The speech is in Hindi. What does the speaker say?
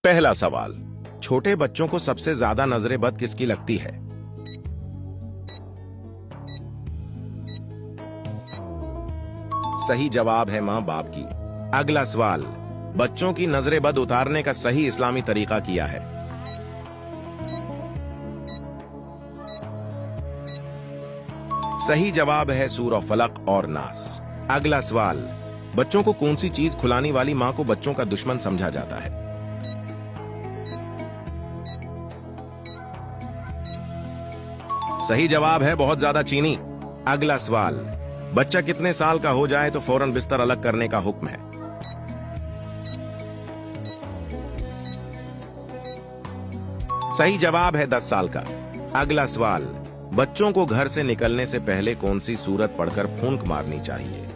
पहला सवाल, छोटे बच्चों को सबसे ज्यादा नजरे बद किसकी लगती है? सही जवाब है मां बाप की। अगला सवाल, बच्चों की नजरे बद उतारने का सही इस्लामी तरीका किया है? सही जवाब है सूरह फलक और नास। अगला सवाल, बच्चों को कौन सी चीज खुलाने वाली मां को बच्चों का दुश्मन समझा जाता है? सही जवाब है बहुत ज्यादा चीनी। अगला सवाल, बच्चा कितने साल का हो जाए तो फौरन बिस्तर अलग करने का हुक्म है? सही जवाब है 10 साल का। अगला सवाल, बच्चों को घर से निकलने से पहले कौन सी सूरत पढ़कर फूंक मारनी चाहिए?